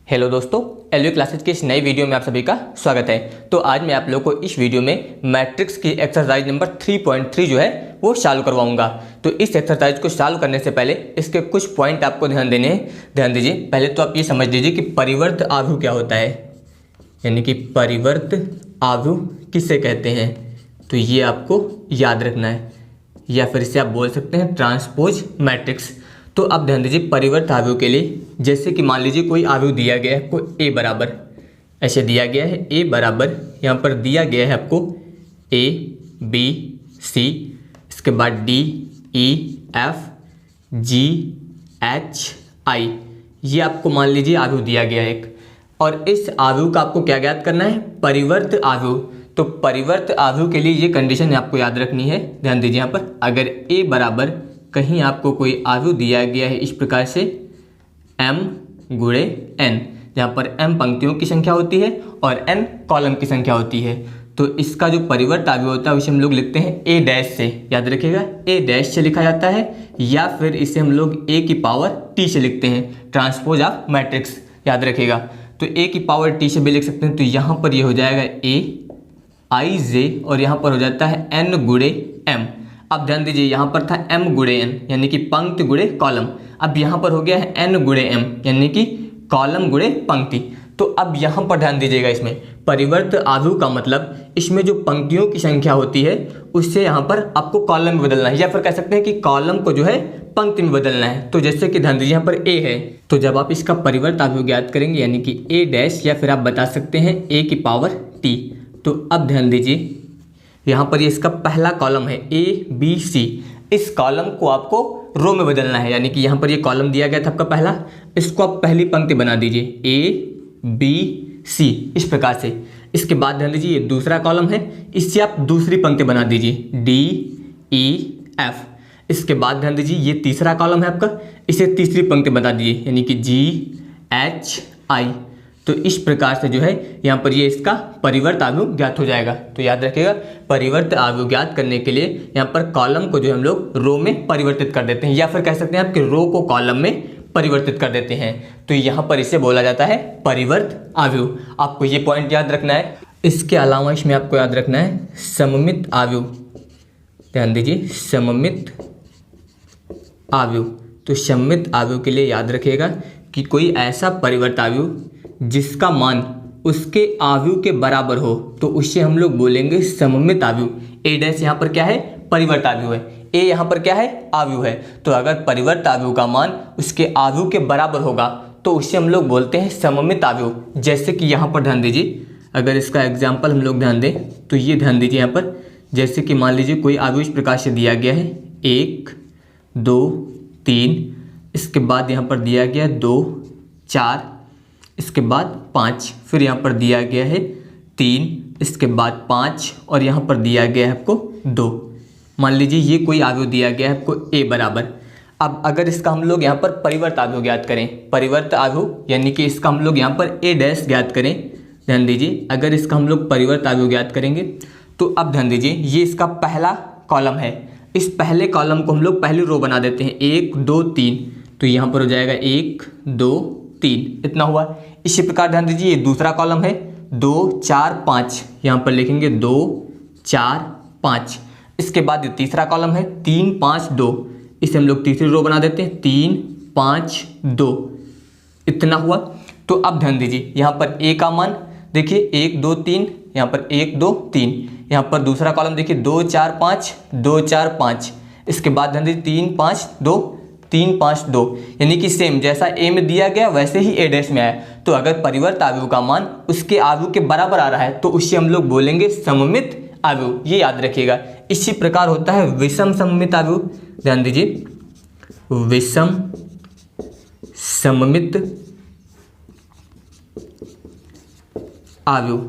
Hello दोस्तों, LU classes की इस नई वीडियो में आप सभी का स्वागत है। तो आज मैं आप लोगों को इस वीडियो में मैट्रिक्स की एक्सरसाइज नंबर 3.3 जो है वो सॉल्व करवाऊंगा। तो इस एक्सरसाइज को सॉल्व करने से पहले इसके कुछ पॉइंट आपको ध्यान देने हैं। ध्यान दीजिए। पहले तो आप ये समझ लीजिए कि परिवर्त आव्यूह क्या होता है, यानी कि परिवर्त आव्यूह किसे कहते हैं। तो ये आपको याद रखना है, या फिर इसे आप बोल सकते हैं ट्रांसपोज मैट्रिक्स। तो अब ध्यान दीजिए, परिवर्त आव्यूह के लिए जैसे कि मान लीजिए कोई आव्यूह दिया गया है आपको ए बराबर, ऐसे दिया गया है ए बराबर, यहाँ पर दिया गया है आपको ए बी सी, इसके बाद D E F G H I, ये आपको मान लीजिए आव्यूह दिया गया है एक। और इस आव्यूह का आपको क्या ज्ञात करना है, परिवर्त आव्यूह। तो परिवर्त आव्यूह के लिए ये कंडीशन आपको याद रखनी है। ध्यान दीजिए, यहाँ पर अगर ए बराबर कहीं आपको कोई आव्यूह दिया गया है इस प्रकार से m गुणे n, जहाँ पर m पंक्तियों की संख्या होती है और n कॉलम की संख्या होती है, तो इसका जो परिवर्त आव्यूह होता है उसे हम लोग लिखते हैं a डैश से। याद रखिएगा, a डैश से लिखा जाता है, या फिर इसे हम लोग a की पावर t से लिखते हैं, ट्रांसपोज ऑफ मैट्रिक्स। याद रखिएगा, तो a की पावर t से भी लिख सकते हैं। तो यहाँ पर ये हो जाएगा a आई जे, और यहाँ पर हो जाता है n गुणे m। अब ध्यान दीजिए, यहाँ पर था m गुणे n, यानी कि पंक्ति गुणे कॉलम। अब यहाँ पर हो गया है n गुणे m, यानी कि कॉलम गुणे पंक्ति। तो अब यहाँ पर ध्यान दीजिएगा, इसमें परिवर्त आव्यूह का मतलब इसमें जो पंक्तियों की संख्या होती है उससे यहाँ पर आपको कॉलम में बदलना है, या फिर कह सकते हैं कि कॉलम को जो है पंक्ति में बदलना है। तो जैसे कि ध्यान दीजिए, यहाँ पर a है, तो जब आप इसका परिवर्त आव्यूह ज्ञात करेंगे, यानी कि a डैश, या फिर आप बता सकते हैं a की पावर t। तो अब ध्यान दीजिए, यहाँ पर ये इसका पहला कॉलम है ए बी सी, इस कॉलम को आपको रो में बदलना है। यानी कि यहाँ पर ये कॉलम दिया गया था आपका पहला, इसको आप पहली पंक्ति बना दीजिए ए बी सी इस प्रकार से। इसके बाद ध्यान दीजिए, ये दूसरा कॉलम है, इससे आप दूसरी पंक्ति बना दीजिए डी ई एफ। इसके बाद ध्यान दीजिए, ये तीसरा कॉलम है आपका, इसे तीसरी पंक्ति बना दीजिए, यानी कि जी एच आई। तो इस प्रकार से जो है यहाँ पर ये इसका परिवर्त आव्यूह ज्ञात हो जाएगा। तो याद रखिएगा, परिवर्त आव्यूह ज्ञात करने के लिए यहाँ पर कॉलम को जो हम लोग रो में परिवर्तित कर देते हैं, या फिर कह सकते हैं आपके रो को कॉलम में परिवर्तित कर देते हैं। तो यहाँ पर इसे बोला जाता है परिवर्त आव्यूह। आपको ये पॉइंट याद रखना है। इसके अलावा इसमें आपको याद रखना है सममित आव्यूह। ध्यान दीजिए, सममित आव्यूह। तो सममित आव्यूह के लिए याद रखिएगा कि कोई ऐसा परिवर्त आव्यूह जिसका मान उसके आव्यूह के बराबर हो, तो उससे हम लोग बोलेंगे सममित आव्यूह। ए डैश यहाँ पर क्या है, परिवर्त आव्यूह है, ए यहाँ पर क्या है, आव्यूह है। तो अगर परिवर्त आव्यूह का मान उसके आव्यूह के बराबर होगा तो उससे हम लोग बोलते हैं सममित आव्यूह। जैसे कि यहाँ पर ध्यान दीजिए, अगर इसका एग्जाम्पल हम लोग ध्यान दें तो ये ध्यान दीजिए, यहाँ पर जैसे कि मान लीजिए कोई आव्यूह इस प्रकार से दिया गया है 1 2 3, इसके बाद यहाँ पर दिया गया 2 4, इसके बाद 5, फिर यहाँ पर दिया गया है 3, इसके बाद 5, और यहाँ पर दिया गया है आपको 2। मान लीजिए ये कोई आव्यूह दिया गया है आपको a बराबर। अब अगर इसका हम लोग यहाँ पर परिवर्त आव्यूह ज्ञात करें, परिवर्त आव्यूह यानी कि इसका हम लोग यहाँ पर a डैश ज्ञात करें। ध्यान दीजिए, अगर इसका हम लोग परिवर्त आव्यूह ज्ञात करेंगे तो अब ध्यान दीजिए, ये इसका पहला कॉलम है, इस पहले कॉलम को हम लोग पहली रो बना देते हैं 1 2 3। तो यहाँ पर हो जाएगा 1 2 3, इतना हुआ। इसी प्रकार ध्यान दीजिए, ये दूसरा कॉलम है 2 4 5, यहाँ पर लिखेंगे 2 4 5। इसके बाद ये तीसरा कॉलम है 3 5 2, इसे हम लोग तीसरी रो बना देते हैं 3 5 2, इतना हुआ। तो अब ध्यान दीजिए, यहाँ पर ए का मान देखिए 1 2 3, यहाँ पर 1 2 3, यहाँ पर दूसरा कॉलम देखिए 2 4 5 2 4 5। इसके बाद ध्यान दीजिए 3 5 2 3 5 2, यानी कि सेम जैसा ए में दिया गया वैसे ही ए डैश में आया। तो अगर परिवर्त आव्यूह का मान उसके आव्यूह के बराबर आ रहा है तो उससे हम लोग बोलेंगे सममित आव्यूह, ये याद रखिएगा। इसी प्रकार होता है विषम सममित आव्यूह। ध्यान दीजिए, विषम सममित आव्यूह,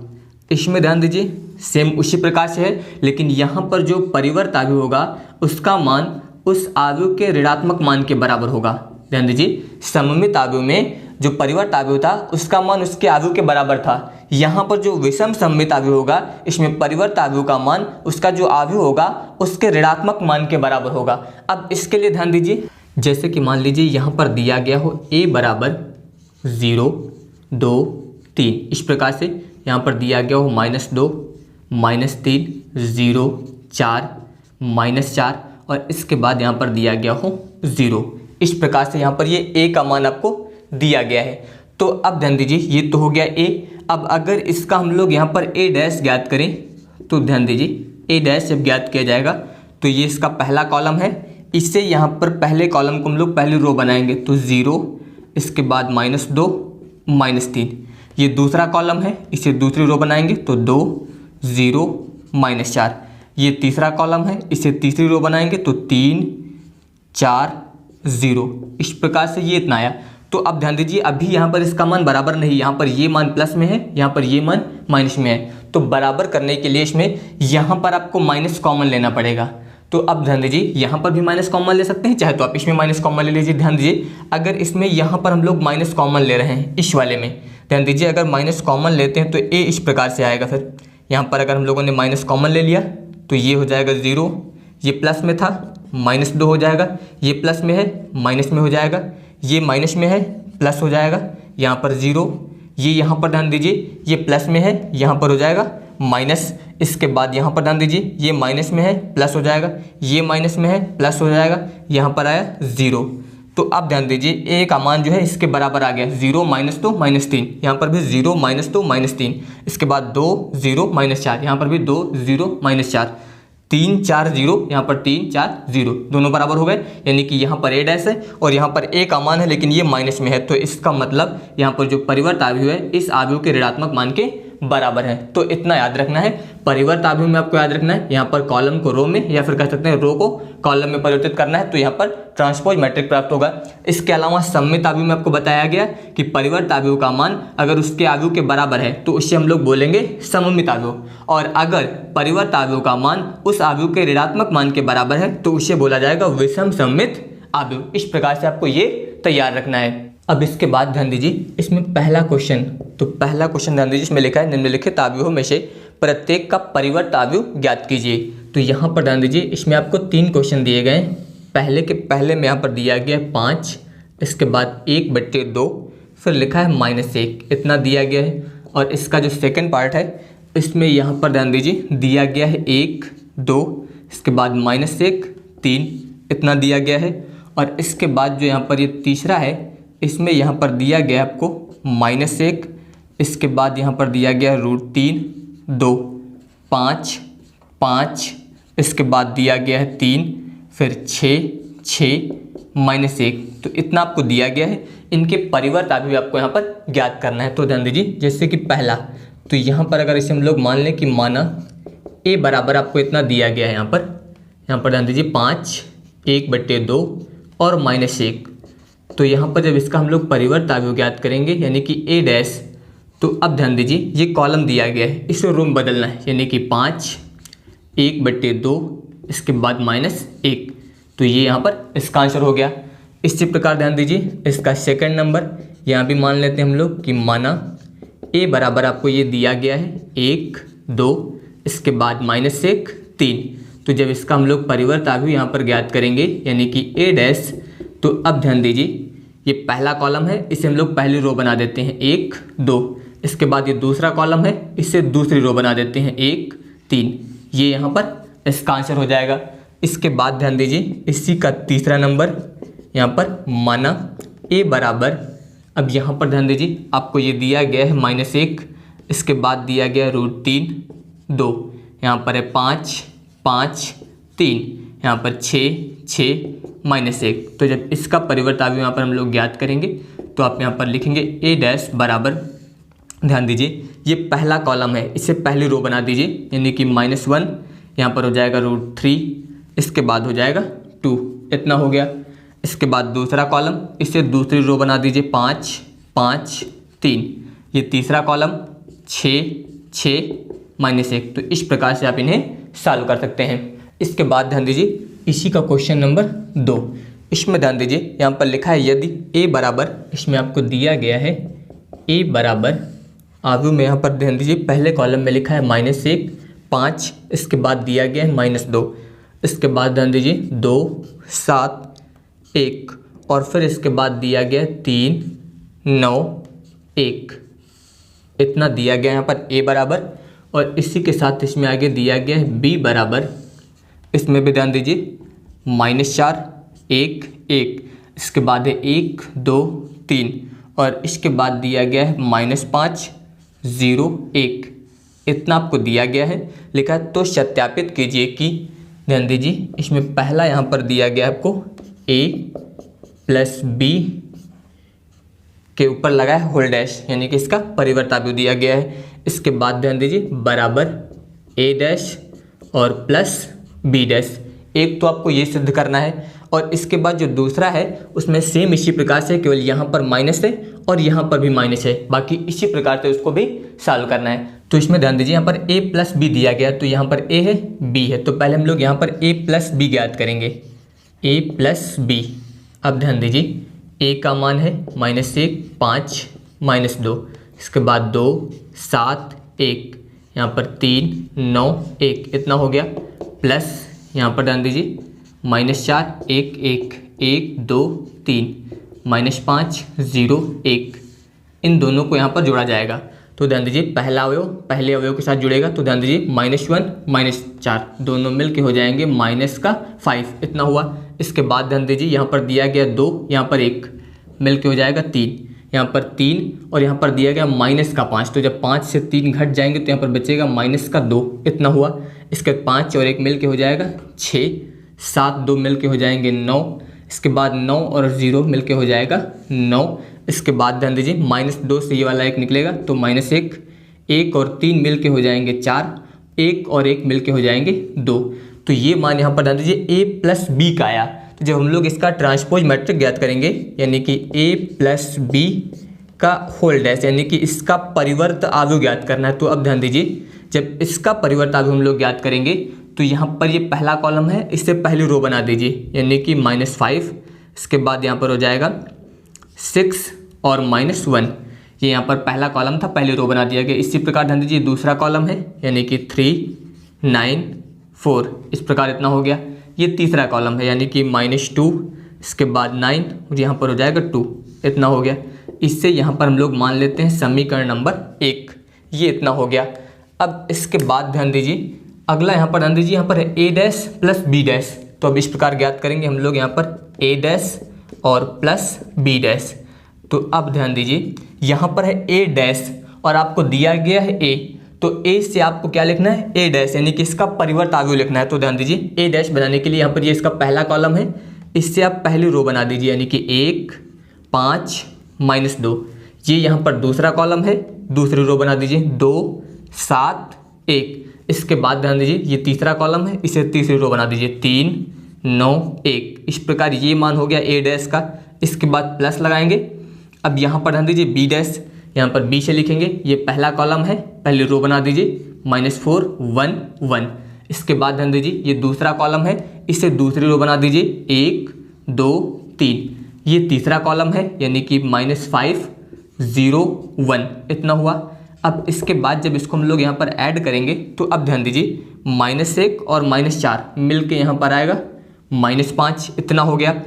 इसमें ध्यान दीजिए सेम उसी प्रकार से है, लेकिन यहाँ पर जो परिवर्त आव्यूह होगा उसका मान उस आव्यूह के ऋणात्मक मान के बराबर होगा। ध्यान दीजिए, सममित आव्यूह में जो परिवर्त आव्यूह था उसका मान उसके आव्यूह के बराबर था। यहाँ पर जो विषम सममित आव्यूह होगा, इसमें परिवर्त आव्यूह का मान उसका जो आव्यूह होगा उसके ऋणात्मक मान के बराबर होगा। अब इसके लिए ध्यान दीजिए, जैसे कि मान लीजिए यहाँ पर दिया गया हो a बराबर 0, 2 3, इस प्रकार से यहाँ पर दिया गया हो -2 -3 0 4 -4 और इसके बाद यहाँ पर दिया गया हो 0। इस प्रकार से यहाँ पर ये a का मान आपको दिया गया है। तो अब ध्यान दीजिए ये तो हो गया a। अब अगर इसका हम लोग यहाँ पर a डैश ज्ञात करें तो ध्यान दीजिए a डैश जब ज्ञात किया जाएगा तो ये इसका पहला कॉलम है। इससे यहाँ पर पहले कॉलम को हम लोग पहली रो बनाएंगे तो 0, इसके बाद -2 -3। ये दूसरा कॉलम है, इसे दूसरी रो बनाएंगे तो 2 0 -4। ये तीसरा कॉलम है, इसे तीसरी रो बनाएंगे तो 3 4 0। इस प्रकार से ये इतना आया। तो अब ध्यान दीजिए अभी यहाँ पर इसका मान बराबर नहीं, यहाँ पर ये मान प्लस में है, यहाँ पर ये मान माइनस में है। तो बराबर करने के लिए इसमें यहाँ पर आपको माइनस कॉमन लेना पड़ेगा। तो अब ध्यान दीजिए यहाँ पर भी माइनस कॉमन ले सकते हैं, चाहे तो आप इसमें माइनस कॉमन ले लीजिए। ध्यान दीजिए अगर इसमें यहाँ पर हम लोग माइनस कॉमन ले रहे हैं इस वाले में, ध्यान दीजिए अगर माइनस कॉमन लेते हैं तो a इस प्रकार से आएगा। फिर यहाँ पर अगर हम लोगों ने माइनस कॉमन ले लिया तो ये हो जाएगा 0, ये प्लस में था -2 हो जाएगा, ये प्लस में है माइनस में हो जाएगा, ये माइनस में है प्लस हो जाएगा, यहाँ पर 0, ये यहाँ पर ध्यान दीजिए ये प्लस में है यहाँ पर हो जाएगा माइनस। इसके बाद यहाँ पर ध्यान दीजिए ये माइनस में है प्लस हो जाएगा, ये माइनस में है प्लस हो जाएगा, यहाँ पर आया 0। तो अब ध्यान दीजिए a का मान जो है इसके बराबर आ गया 0 -2 -3, यहाँ पर भी 0 -2 -3, इसके बाद 2 0 -4, यहाँ पर भी 2 0 -4, 3 4 0, यहाँ पर 3 4 0, दोनों बराबर हो गए। यानी कि यहाँ पर a डैश है और यहाँ पर a का मान है लेकिन ये माइनस में है। तो इसका मतलब यहाँ पर जो परिवर्त आव्यूह है इस आव्यूह के ऋणात्मक मान के बराबर है। तो इतना याद रखना है। परिवर्त आव्यूह में आपको याद रखना है यहाँ पर कॉलम को रो में या फिर कह सकते हैं रो को कॉलम में परिवर्तित करना है, तो यहाँ पर ट्रांसपोज मैट्रिक प्राप्त होगा। इसके अलावा सममित आव्यूह में आपको बताया गया कि परिवर्त आव्यूह का मान अगर उसके आव्यूह के बराबर है तो उससे हम लोग बोलेंगे सममित आव्यूह, और अगर परिवर्त आव्यूह का मान उस आव्यूह के ऋणात्मक मान के बराबर है तो उसे बोला जाएगा विषम सममित आव्यूह। इस प्रकार से आपको ये तैयार रखना है। अब इसके बाद ध्यान दीजिए इसमें पहला क्वेश्चन, तो पहला क्वेश्चन ध्यान दीजिए इसमें लिखा है निम्नलिखित आव्यूहों में से प्रत्येक का परिवर्त आव्यूह ज्ञात कीजिए। तो यहाँ पर ध्यान दीजिए इसमें आपको 3 क्वेश्चन दिए गए। पहले में यहाँ पर दिया गया है 5, इसके बाद 1/2, फिर लिखा है -1, इतना दिया गया है। और इसका जो सेकंड पार्ट है इसमें यहाँ पर ध्यान दीजिए दिया गया है 1 2, इसके बाद -1 3, इतना दिया गया है। और इसके बाद जो यहाँ पर ये तीसरा है इसमें यहाँ पर दिया गया है आपको -1, इसके बाद यहाँ पर दिया गया है √3 2 5 5, इसके बाद दिया गया है 3, फिर 6 6 -1, तो इतना आपको दिया गया है। इनके परिवर्त आव्यूह आपको यहाँ पर ज्ञात करना है। तो ध्यान दीजिए जैसे कि पहला, तो यहाँ पर अगर इसे हम लोग मान लें कि माना a बराबर आपको इतना दिया गया है, यहाँ पर ध्यान दीजिए 5 1/2 और -1, तो यहाँ पर जब इसका हम लोग परिवर्त आव्यूह ज्ञात करेंगे यानी कि a डैश, तो अब ध्यान दीजिए ये कॉलम दिया गया है इसे रो में बदलना है यानी कि 5 1/2, इसके बाद -1, तो ये यहाँ पर इसका आंसर हो गया। इसी प्रकार ध्यान दीजिए इसका सेकंड नंबर यहाँ भी मान लेते हैं हम लोग कि माना a बराबर आपको ये दिया गया है 1 2, इसके बाद -1 3, तो जब इसका हम लोग परिवर्त आव्यूह यहाँ पर ज्ञात करेंगे यानी कि a डैश, तो अब ध्यान दीजिए ये पहला कॉलम है इसे हम लोग पहली रो बना देते हैं 1 2, इसके बाद ये दूसरा कॉलम है इसे दूसरी रो बना देते हैं 1 3, ये यहाँ पर इसका आंसर हो जाएगा। इसके बाद ध्यान दीजिए इसी का तीसरा नंबर यहाँ पर माना a बराबर, अब यहाँ पर ध्यान दीजिए आपको ये दिया गया है -1, इसके बाद दिया गया √3 2, यहाँ पर है 5 5 3, यहाँ पर 6 6 -1, तो जब इसका परिवर्त आव्यूह यहाँ पर हम लोग ज्ञात करेंगे तो आप यहाँ पर लिखेंगे a डैश बराबर, ध्यान दीजिए ये पहला कॉलम है इसे पहली रो बना दीजिए यानी कि -1, यहाँ पर हो जाएगा √3, इसके बाद हो जाएगा 2, इतना हो गया। इसके बाद दूसरा कॉलम इसे दूसरी रो बना दीजिए 5 5 3, ये तीसरा कॉलम 6 6 -1, तो इस प्रकार से आप इन्हें सॉल्व कर सकते हैं। इसके बाद ध्यान दीजिए इसी का क्वेश्चन नंबर 2, इसमें ध्यान दीजिए यहाँ पर लिखा है यदि a बराबर, इसमें आपको दिया गया है a बराबर आव्यूह में यहाँ पर ध्यान दीजिए पहले कॉलम में लिखा है -1 5, इसके बाद दिया गया है -2, इसके बाद ध्यान दीजिए 2 7 1, और फिर इसके बाद दिया गया 3 9 1, इतना दिया गया यहाँ पर a बराबर, और इसी के साथ इसमें आगे दिया गया है b बराबर, इसमें भी ध्यान दीजिए -4 1 1, इसके बाद है 1 2 3, और इसके बाद दिया गया है -5 0 1, इतना आपको दिया गया है लिखा है। तो सत्यापित कीजिए कि, ध्यान दीजिए इसमें पहला यहाँ पर दिया गया है आपको a प्लस b के ऊपर लगा है होल डैश, यानी कि इसका परिवर्ताव्य दिया गया है। इसके बाद ध्यान दीजिए बराबर a डैश और प्लस b डैश, एक तो आपको ये सिद्ध करना है, और इसके बाद जो दूसरा है उसमें सेम इसी प्रकार से, केवल यहाँ पर माइनस है और यहाँ पर भी माइनस है, बाकी इसी प्रकार से उसको भी सॉल्व करना है। तो इसमें ध्यान दीजिए यहाँ पर a प्लस बी दिया गया, तो यहाँ पर a है b है, तो पहले हम लोग यहाँ पर a प्लस बी ज्ञात करेंगे, a प्लस बी। अब ध्यान दीजिए a का मान है -1 5 -2, इसके बाद 2 7 1, यहाँ पर 3 9 1, इतना हो गया, प्लस यहाँ पर ध्यान दीजिए -4 1 1 1 2 3, -5 0 1, इन दोनों को यहाँ पर जोड़ा जाएगा। तो ध्यान दीजिए पहला अवयव पहले अवयव के साथ जुड़ेगा, तो ध्यान दीजिए -1 -4 दोनों मिल के हो जाएंगे -5, इतना हुआ। इसके बाद ध्यान दीजिए यहाँ पर दिया गया 2, यहाँ पर 1 मिल के हो जाएगा 3, यहाँ पर 3, और यहाँ पर दिया गया -5, तो जब 5 से 3 घट जाएंगे तो यहाँ पर बचेगा -2, इतना हुआ। इसके 5 और 1 मिल के हो जाएगा 6, 7 2 मिल के हो जाएंगे 9, इसके बाद 9 और 0 मिल के हो जाएगा 9। इसके बाद ध्यान दीजिए -2 से ये वाला 1 निकलेगा, तो -1, 1 और 3 मिल के हो जाएंगे 4, 1 और 1 मिल के हो जाएंगे 2। तो ये मान यहाँ पर ध्यान दीजिए a प्लस बी का आया। तो जब हम लोग इसका ट्रांसपोज मैट्रिक ज्ञात करेंगे, यानी कि a प्लस बी का होल डैश, यानी कि इसका परिवर्त अवयव ज्ञात करना है। तो अब ध्यान दीजिए जब इसका परिवर्त अवयव हम लोग ज्ञात करेंगे, तो यहाँ पर ये पहला कॉलम है, इससे पहली रो बना दीजिए, यानी कि -5, इसके बाद यहाँ पर हो जाएगा 6 और -1, ये यहाँ पर पहला कॉलम था, पहली रो बना दिया गया। इसी प्रकार ध्यान दीजिए दूसरा कॉलम है, यानी कि 3 9 4, इस प्रकार इतना हो गया। ये तीसरा कॉलम है, यानी कि -2, इसके बाद 9, और यहाँ पर हो जाएगा 2, इतना हो गया। इससे यहाँ पर हम लोग मान लेते हैं समीकरण नंबर 1, ये इतना हो गया। अब इसके बाद ध्यान दीजिए अगला यहाँ पर ध्यान दीजिए, यहाँ पर है a dash plus b dash, तो अब इस प्रकार ज्ञात करेंगे हम लोग यहाँ पर a डैश और प्लस b डैश। तो अब ध्यान दीजिए यहाँ पर है a डैश और आपको दिया गया है a, तो a से आपको क्या लिखना है a डैश, यानी कि इसका परिवर्त अवयव लिखना है। तो ध्यान दीजिए a डैश बनाने के लिए यहाँ पर ये इसका पहला कॉलम है, इससे आप पहली रो बना दीजिए, यानी कि 1 5 -2, ये यहाँ पर दूसरा कॉलम है, दूसरी रो बना दीजिए 2 7 1, इसके बाद ध्यान दीजिए ये तीसरा कॉलम है, इसे तीसरी रो बना दीजिए 3 9 1, इस प्रकार ये मान हो गया a डैश का। इसके बाद प्लस लगाएंगे। अब यहाँ पर ध्यान दीजिए b डैश, यहाँ पर b से लिखेंगे, ये पहला कॉलम है, पहली रो बना दीजिए -4 1 1, इसके बाद ध्यान दीजिए ये दूसरा कॉलम है, इसे दूसरी रो बना दीजिए 1 2 3, ये तीसरा कॉलम है, यानी कि -5 0 1, इतना हुआ। अब इसके बाद जब इसको हम लोग यहाँ पर ऐड करेंगे, तो अब ध्यान दीजिए -1 और -4 मिल के यहाँ पर आएगा -5, इतना हो गया।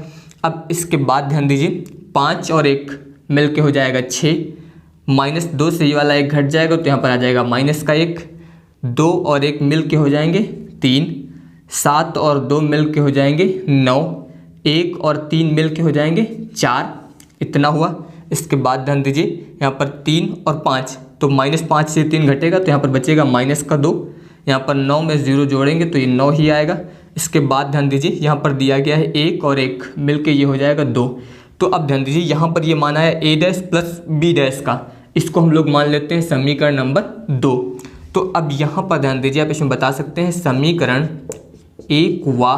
अब इसके बाद ध्यान दीजिए 5 और 1 मिल के हो जाएगा 6, -2 से ये वाला 1 घट जाएगा, तो यहाँ पर आ जाएगा -1, 2 और 1 मिल के हो जाएंगे 3, 7 और 2 मिल के हो जाएंगे 9, 1 और 3 मिल के हो जाएंगे 4, इतना हुआ। इसके बाद ध्यान दीजिए यहाँ पर 3 और 5, तो -5 से 3 घटेगा, तो यहाँ पर बचेगा -2, यहाँ पर 9 में 0 जोड़ेंगे तो ये 9 ही आएगा। इसके बाद ध्यान दीजिए यहाँ पर दिया गया है 1 और 1 मिल के ये हो जाएगा 2। तो अब ध्यान दीजिए यहाँ पर ये माना है a dash plus b dash का, इसको हम लोग मान लेते हैं समीकरण नंबर 2। तो अब यहाँ पर ध्यान दीजिए आप इसमें बता सकते हैं समीकरण 1 व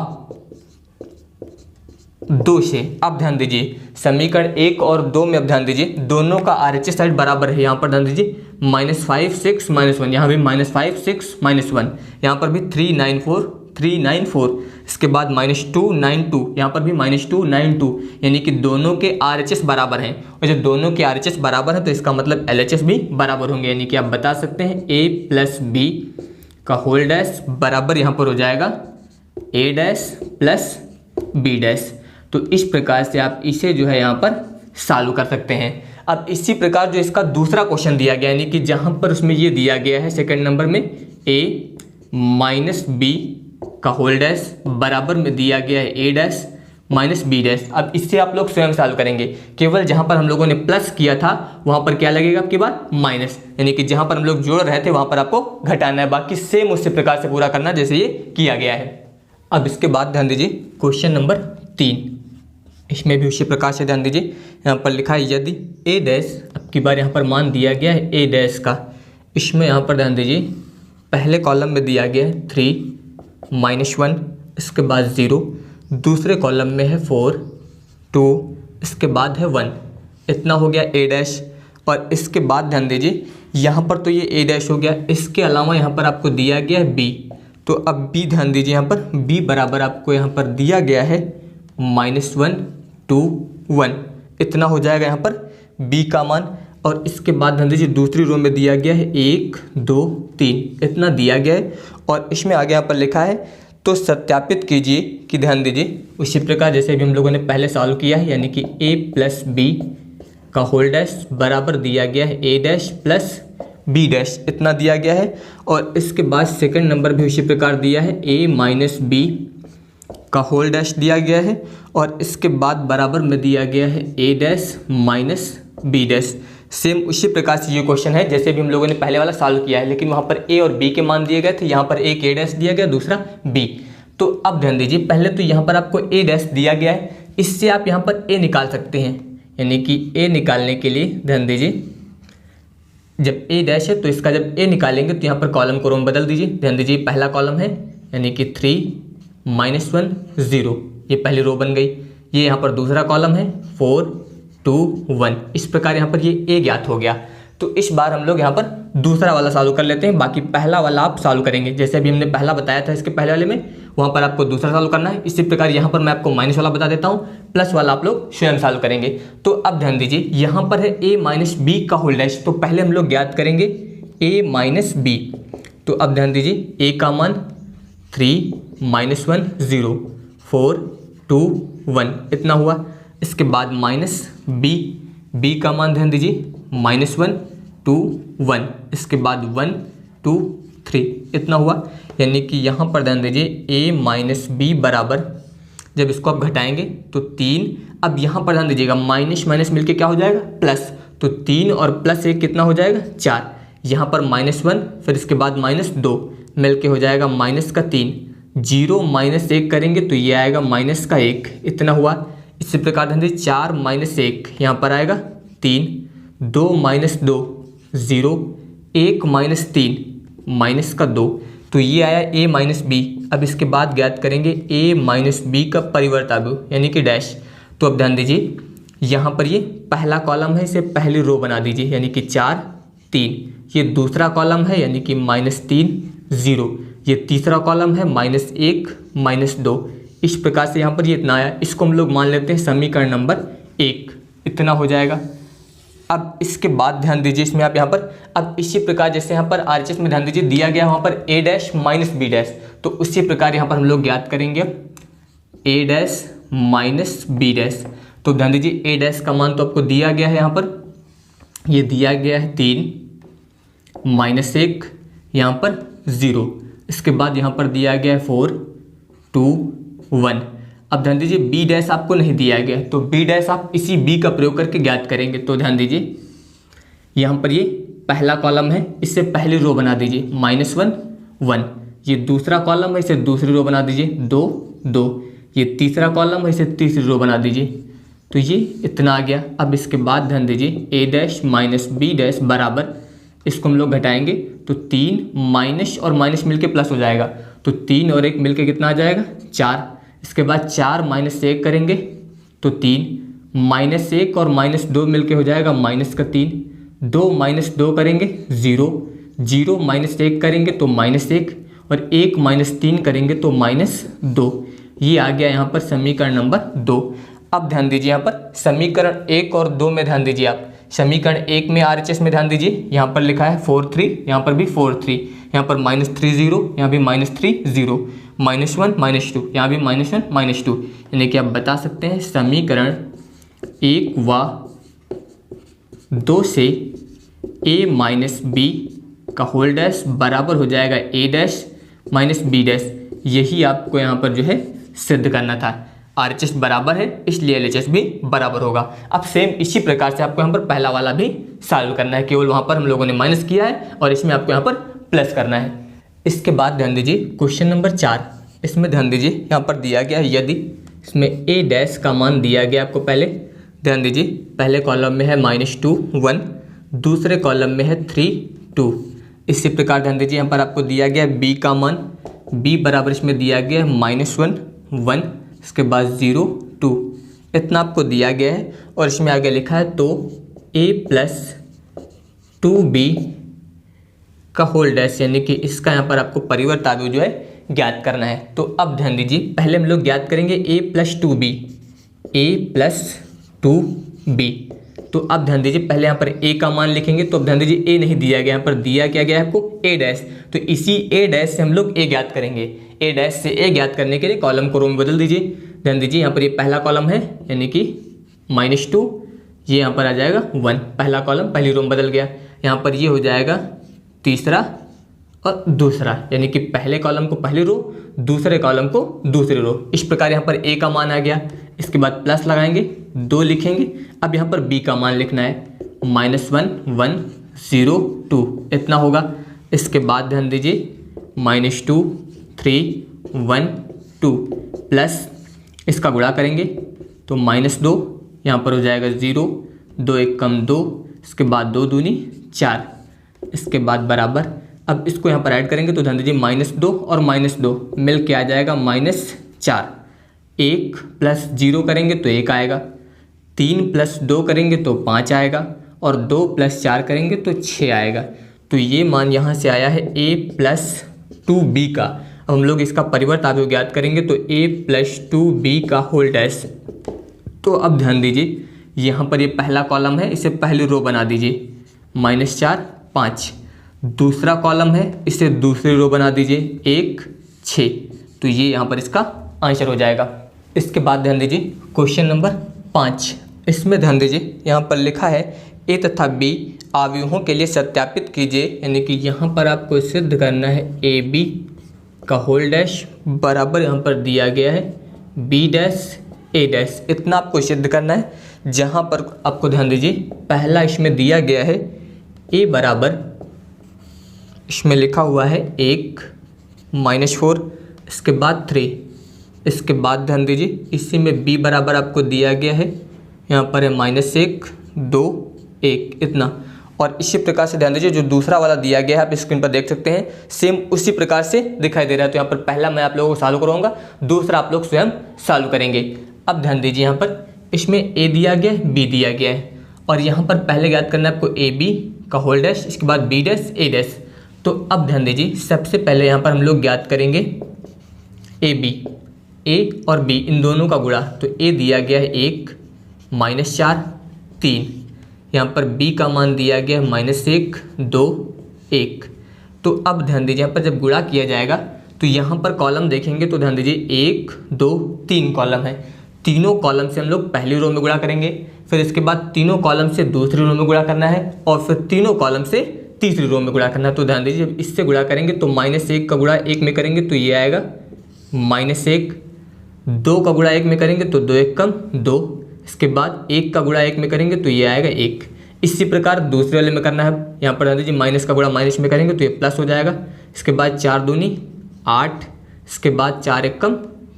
2 से। अब ध्यान दीजिए समीकरण 1 और 2 में अब ध्यान दीजिए दोनों का RHS साइड बराबर है। यहाँ पर ध्यान दीजिए -5 6 -1, यहाँ भी -5 6 -1, यहाँ पर भी 3 9 4 3 9 4, इसके बाद -2 9 2, यहाँ पर भी -2 9 2, यानी कि दोनों के RHS बराबर हैं। और जब दोनों के RHS बराबर है तो इसका मतलब LHS भी बराबर होंगे, यानी कि आप बता सकते हैं a प्लस b का होल डैश बराबर यहाँ पर हो जाएगा a dash plus b dash. तो इस प्रकार से आप इसे जो है यहाँ पर सॉल्व कर सकते हैं। अब इसी प्रकार जो इसका दूसरा क्वेश्चन दिया गया यानी कि जहां पर उसमें ये दिया गया है सेकंड नंबर में a माइनस बी का होल डैश बराबर में दिया गया है a dash minus B dash. अब इससे आप लोग स्वयं सॉल्व करेंगे। केवल जहां पर हम लोगों ने प्लस किया था वहां पर क्या लगेगा आपकी बात माइनस, यानी कि जहां पर हम लोग जोड़ रहे थे वहां पर आपको घटाना है। बाकी सेम उसी प्रकार से पूरा करना जैसे ये किया गया है। अब इसके बाद ध्यान दीजिए क्वेश्चन नंबर 3, इसमें भी उसी प्रकार से ध्यान दीजिए। यहाँ पर लिखा है यदि ए डैश, अब की बार यहाँ पर मान दिया गया है ए डैश का, इसमें यहाँ पर ध्यान दीजिए पहले कॉलम में दिया गया है 3 माइनस 1, इसके बाद 0, दूसरे कॉलम में है 4 2, इसके बाद है 1, इतना हो गया ए डैश। और इसके बाद ध्यान दीजिए यहाँ पर तो ये ए डैश हो गया, इसके अलावा यहाँ पर आपको दिया गया है बी। तो अब बी ध्यान दीजिए यहाँ पर बी बराबर आपको यहाँ पर दिया गया है -1 2 1, इतना हो जाएगा यहाँ पर बी का मान। और इसके बाद ध्यान दीजिए दूसरी रो में दिया गया है 1 2 3, इतना दिया गया है। और इसमें आगे यहाँ पर लिखा है तो सत्यापित कीजिए कि ध्यान दीजिए उसी प्रकार जैसे भी हम लोगों ने पहले सॉल्व किया है, यानी कि a प्लस बी का होल डैश बराबर दिया गया है a dash plus B dash, इतना दिया गया है। और इसके बाद सेकंड नंबर भी उसी प्रकार दिया है a माइनस बी का होल डैश दिया गया है। और इसके बाद बराबर में दिया गया है a dash minus B dash. Same उसी प्रकार से ये क्वेश्चन है जैसे भी हम लोगों ने पहले वाला सॉल्व किया है, लेकिन वहाँ पर a और b के मान दिए गए थे, यहाँ पर एक a डैश दिया गया दूसरा b। तो अब ध्यान दीजिए पहले तो यहाँ पर आपको a डैश दिया गया है, इससे आप यहाँ पर a निकाल सकते हैं। यानी कि a निकालने के लिए ध्यान दीजिए जब a डैश है तो इसका जब a निकालेंगे तो यहाँ पर कॉलम को रो में बदल दीजिए। ध्यान दीजिए पहला कॉलम है यानी कि 3 माइनस 1 0, ये पहली रो बन गई। ये यहाँ पर दूसरा कॉलम है 4 2 1, इस प्रकार यहाँ पर ये a ज्ञात हो गया। तो इस बार हम लोग यहाँ पर दूसरा वाला सॉल्व कर लेते हैं, बाकी पहला वाला आप सॉल्व करेंगे जैसे अभी हमने पहला बताया था इसके पहले वाले में, वहाँ पर आपको दूसरा सॉल्व करना है। इसी प्रकार यहाँ पर मैं आपको माइनस वाला बता देता हूँ, प्लस वाला आप लोग स्वयं सॉल्व करेंगे। तो अब ध्यान दीजिए यहाँ पर है a माइनस बी का होल डैश, तो पहले हम लोग ज्ञात करेंगे a माइनस बी। तो अब ध्यान दीजिए a का मान 3 माइनस 1 0 4 2 1, इतना हुआ। इसके बाद माइनस बी का मान ध्यान दीजिए -1 2 1, इसके बाद 1 2 3, इतना हुआ। यानी कि यहाँ पर ध्यान दीजिए a माइनस बी बराबर, जब इसको आप घटाएंगे तो 3। अब यहाँ पर ध्यान दीजिएगा माइनस माइनस मिलके क्या हो जाएगा प्लस, तो 3 और प्लस 1 कितना हो जाएगा 4। यहाँ पर -1 फिर इसके बाद -2 मिलके हो जाएगा -3। 0 -1 करेंगे तो ये आएगा -1, इतना हुआ। इसी प्रकार ध्यान दीजिए 4 -1 यहाँ पर आएगा 3, 2 -2 0, 1 -3 -2, तो ये आया a माइनस बी। अब इसके बाद ज्ञात करेंगे a माइनस बी का परिवर्ताभव यानी कि डैश। तो अब ध्यान दीजिए यहाँ पर ये पहला कॉलम है, इसे पहली रो बना दीजिए यानी कि 4 3, ये दूसरा कॉलम है यानी कि -3 0, ये तीसरा कॉलम है -1 -2, इस प्रकार से यहाँ पर ये इतना आया। इसको हम लोग मान लेते हैं समीकरण नंबर 1, इतना हो जाएगा। अब इसके बाद ध्यान दीजिए इसमें आप यहाँ पर अब इसी प्रकार जैसे यहाँ पर आरएचएस में ध्यान दीजिए दिया गया वहाँ पर a dash minus B dash, तो उसी प्रकार यहाँ पर हम लोग ज्ञात करेंगे a dash minus B dash. तो ध्यान दीजिए a डैश का मान तो आपको दिया गया है, यहाँ पर ये दिया गया है 3 -1 यहाँ पर 0, इसके बाद यहाँ पर दिया गया है 4 2 1। अब ध्यान दीजिए बी डैश आपको नहीं दिया गया, तो बी डैश आप इसी बी का प्रयोग करके ज्ञात करेंगे। तो ध्यान दीजिए यहाँ पर ये पहला कॉलम है, इससे पहली रो बना दीजिए -1 1, ये दूसरा कॉलम है, इसे दूसरी रो बना दीजिए 2 2, ये तीसरा कॉलम है, इसे तीसरी रो बना दीजिए, तो ये इतना आ गया। अब इसके बाद ध्यान दीजिए a dash minus B dash बराबर, इसको हम लोग घटाएंगे तो 3 माइनस और माइनस मिलके प्लस हो जाएगा, तो 3 और 1 मिलके कितना आ जाएगा 4। इसके बाद 4 -1 करेंगे तो 3, -1 और -2 मिलके हो जाएगा -3, 2 -2 करेंगे 0, 0 -1 करेंगे तो -1 और 1 -3 करेंगे तो -2। ये आ गया यहाँ पर समीकरण नंबर 2। अब ध्यान दीजिए यहाँ पर समीकरण 1 और 2 में ध्यान दीजिए आप, समीकरण 1 में आरएचएस में ध्यान दीजिए यहाँ पर लिखा है 4 3, यहाँ पर भी 4 3, यहाँ पर -3 0, यहाँ भी -3 0, -1 -2, यहाँ भी -1 -2, यानी कि आप बता सकते हैं समीकरण 1 व 2 से a माइनस बी का होल डैश बराबर हो जाएगा a dash minus B dash. यही आपको यहाँ पर जो है सिद्ध करना था। RHS बराबर है इसलिए LHS भी बराबर होगा। अब सेम इसी प्रकार से आपको यहाँ पर पहला वाला भी सॉल्व करना है, केवल वहाँ पर हम लोगों ने माइनस किया है और इसमें आपको यहाँ पर प्लस करना है। इसके बाद ध्यान दीजिए क्वेश्चन नंबर 4, इसमें ध्यान दीजिए यहाँ पर दिया गया है यदि इसमें a डैश का मान दिया गया आपको, पहले ध्यान दीजिए पहले कॉलम में है -2 1, दूसरे कॉलम में है 3 2। इसी प्रकार ध्यान दीजिए यहाँ पर आपको दिया गया b का मान, b बराबर इसमें दिया गया है -1 1, इसके बाद 0 2, इतना आपको दिया गया है और इसमें आगे लिखा है तो a प्लस 2b का होल डैश, यानी कि इसका यहाँ पर आपको परिवर्त आव्यूह जो है ज्ञात करना है। तो अब ध्यान दीजिए पहले हम लोग ज्ञात करेंगे a plus 2b, a plus 2b। तो अब ध्यान दीजिए पहले यहाँ पर a का मान लिखेंगे, तो अब ध्यान दीजिए a नहीं दिया गया, यहाँ पर दिया क्या गया है आपको a डैश, तो इसी a डैश से हम लोग a ज्ञात करेंगे। a डैश से a ज्ञात करने के लिए कॉलम को रो में बदल दीजिए। ध्यान दीजिए यहाँ पर ये पहला कॉलम है यानी कि -2, ये यहाँ पर आ जाएगा 1, पहला कॉलम पहली रो में बदल गया। यहाँ पर ये हो जाएगा तीसरा और दूसरा, यानी कि पहले कॉलम को पहली रो, दूसरे कॉलम को दूसरी रो। इस प्रकार यहाँ पर a का मान आ गया। इसके बाद प्लस लगाएंगे, 2 लिखेंगे। अब यहाँ पर b का मान लिखना है -1 1 0 2, इतना होगा। इसके बाद ध्यान दीजिए -2 3 1 2 प्लस इसका गुणा करेंगे तो -2, यहाँ पर हो जाएगा 0 2 1 कम 2, इसके बाद 2 दूनी 4, इसके बाद बराबर। अब इसको यहाँ पर ऐड करेंगे तो ध्यान दीजिए -2 और -2 मिल के आ जाएगा -4। 1 प्लस 0 करेंगे तो 1 आएगा, 3 प्लस 2 करेंगे तो 5 आएगा और 2 प्लस 4 करेंगे तो 6 आएगा। तो ये मान यहाँ से आया है a प्लस 2b का। अब हम लोग इसका परिवर्त आव्यूह ज्ञात करेंगे तो a प्लस 2b का होल डैश। तो अब ध्यान दीजिए यहाँ पर ये पहला कॉलम है, इसे पहली रो बना दीजिए -4 5, दूसरा कॉलम है इसे दूसरी रो बना दीजिए 1 6, तो ये यहाँ पर इसका आंसर हो जाएगा। इसके बाद ध्यान दीजिए क्वेश्चन नंबर 5, इसमें ध्यान दीजिए यहाँ पर लिखा है a तथा b आव्यूहों के लिए सत्यापित कीजिए, यानी कि यहाँ पर आपको सिद्ध करना है ab का होल डैश बराबर यहाँ पर दिया गया है b डैश a डैश, इतना आपको सिद्ध करना है। जहाँ पर आपको ध्यान दीजिए पहला इसमें दिया गया है a बराबर, इसमें लिखा हुआ है 1 -4, इसके बाद 3, इसके बाद ध्यान दीजिए इसी में b बराबर आपको दिया गया है, यहाँ पर है -1 2 1, इतना। और इसी प्रकार से ध्यान दीजिए जो दूसरा वाला दिया गया है आप स्क्रीन पर देख सकते हैं, सेम उसी प्रकार से दिखाई दे रहा है। तो यहाँ पर पहला मैं आप लोगों को सॉल्व कराऊंगा, दूसरा आप लोग स्वयं सॉल्व करेंगे। अब ध्यान दीजिए यहाँ पर इसमें a दिया गया है b दिया गया है और यहाँ पर पहले ज्ञात करना है आपको ab का होल डैश, इसके बाद b डैश a डैश। तो अब ध्यान दीजिए सबसे पहले यहाँ पर हम लोग ज्ञात करेंगे ab, a और b इन दोनों का गुणा। तो a दिया गया है 1 -4 3, यहाँ पर b का मान दिया गया है -1 2 1। तो अब ध्यान दीजिए यहाँ पर जब गुणा किया जाएगा तो यहाँ पर कॉलम देखेंगे तो ध्यान दीजिए 1 2 3 कॉलम है, तीनों कॉलम से हम लोग पहली रो में गुणा करेंगे, फिर इसके बाद तीनों कॉलम से दूसरी रो में गुणा करना है और फिर तीनों कॉलम से तीसरी रो में गुणा करना है। तो ध्यान दीजिए जब इससे गुणा करेंगे तो -1 का गुणा 1 में करेंगे तो ये आएगा -1, 2 का गुणा 1 में करेंगे तो 2 1 कम 2, इसके बाद 1 का गुणा 1 में करेंगे तो ये आएगा 1। इसी प्रकार दूसरे वाले में करना है, यहाँ पर ध्यान दीजिए माइनस का गुणा माइनस में करेंगे तो ये प्लस हो जाएगा, इसके बाद 4 दूनी 8, इसके बाद 4 1 कम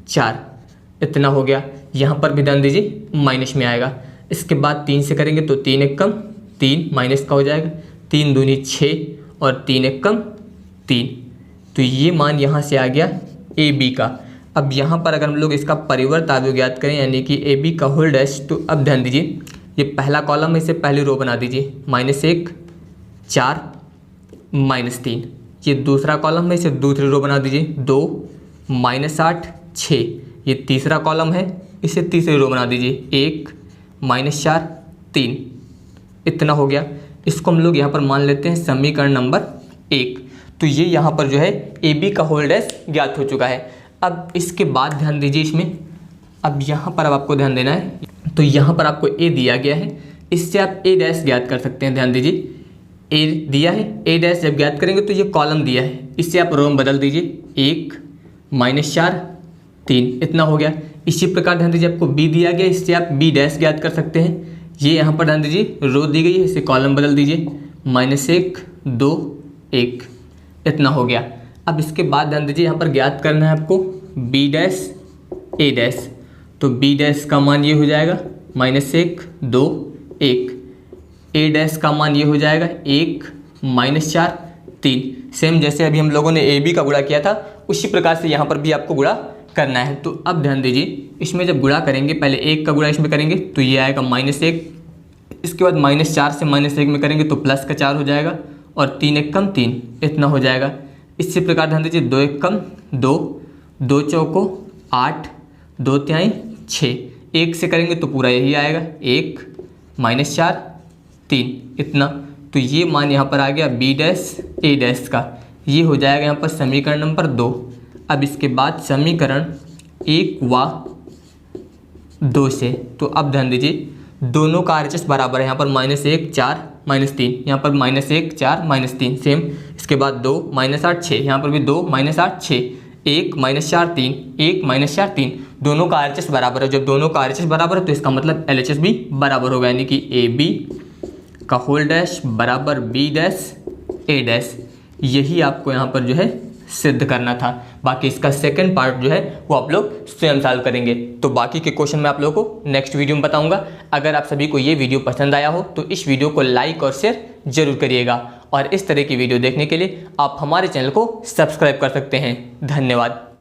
4, इतना हो गया। यहाँ पर भी ध्यान दीजिए माइनस में आएगा, इसके बाद 3 से करेंगे तो 3 1 कम 3 माइनस का हो जाएगा, 3 दूनी 6 और 3 1 कम 3। तो ये मान यहाँ से आ गया ए बी का। अब यहाँ पर अगर हम लोग इसका परिवर्त आव्यूह ज्ञात करें यानी कि ए बी का होल डैश, तो अब ध्यान दीजिए ये पहला कॉलम है, इसे पहली रो बना दीजिए -1 4 -3, ये दूसरा कॉलम है, इसे दूसरी रो बना दीजिए 2 -8 6, ये तीसरा कॉलम है, इसे तीसरी रो बना दीजिए 1 -4 3, इतना हो गया। इसको हम लोग यहाँ पर मान लेते हैं समीकरण नंबर 1। तो ये यहाँ पर जो है ए बी का होल डैश ज्ञात हो चुका है। अब इसके बाद ध्यान दीजिए इसमें, अब यहाँ पर अब आपको ध्यान देना है, तो यहाँ पर आपको ए दिया गया है, इससे आप ए डैश ज्ञात कर सकते हैं। ध्यान दीजिए, ए दिया है, ए डैश जब ज्ञात करेंगे तो ये कॉलम दिया है, इससे आप रो में बदल दीजिए, 1 -4 3 इतना हो गया। इसी प्रकार ध्यान दीजिए आपको बी दिया गया, इससे आप बी डैश ज्ञात कर सकते हैं। ये यहाँ पर ध्यान दीजिए रो दी गई है, इसे कॉलम बदल दीजिए, -1 2 1 इतना हो गया। अब इसके बाद ध्यान दीजिए यहाँ पर ज्ञात करना है आपको बी डैश ए डैश, तो बी डैश का मान ये हो जाएगा -1 2 1, ए डैश का मान ये हो जाएगा 1 -4 3। सेम जैसे अभी हम लोगों ने ए बी का गुणा किया था उसी प्रकार से यहाँ पर भी आपको गुणा करना है। तो अब ध्यान दीजिए इसमें जब गुणा करेंगे, पहले 1 का गुणा इसमें करेंगे तो ये आएगा -1, इसके बाद -4 से -1 में करेंगे तो प्लस का 4 हो जाएगा, और 3 1 कम 3 इतना हो जाएगा। इसी प्रकार ध्यान दीजिए 2 1 कम 2, 2 चौको 8, 2 तिहाई 6, 1 से करेंगे तो पूरा यही आएगा, 1 -4 3 इतना। तो ये मान यहाँ पर आ गया बी डैश ए डैश का, ये हो जाएगा यहाँ पर समीकरण नंबर 2। अब इसके बाद समीकरण 1 व 2 से, तो अब ध्यान दीजिए दोनों का RHS बराबर है, यहाँ पर -1 4 -3, यहाँ पर -1 4 -3 सेम। इसके बाद 2 -8 6, यहाँ पर भी 2 -8 6, 1 -4 3 1 -4 3, दोनों का RHS बराबर है। जब दोनों का RHS बराबर है तो इसका मतलब LHS भी बराबर होगा, यानी कि AB का होल डैश बराबर बी डैश ए डैश। यही आपको यहाँ पर जो है सिद्ध करना था। बाकी इसका सेकंड पार्ट जो है वो आप लोग स्वयं सॉल्व करेंगे। तो बाकी के क्वेश्चन मैं आप लोगों को नेक्स्ट वीडियो में बताऊंगा। अगर आप सभी को ये वीडियो पसंद आया हो तो इस वीडियो को लाइक और शेयर जरूर करिएगा, और इस तरह की वीडियो देखने के लिए आप हमारे चैनल को सब्सक्राइब कर सकते हैं। धन्यवाद।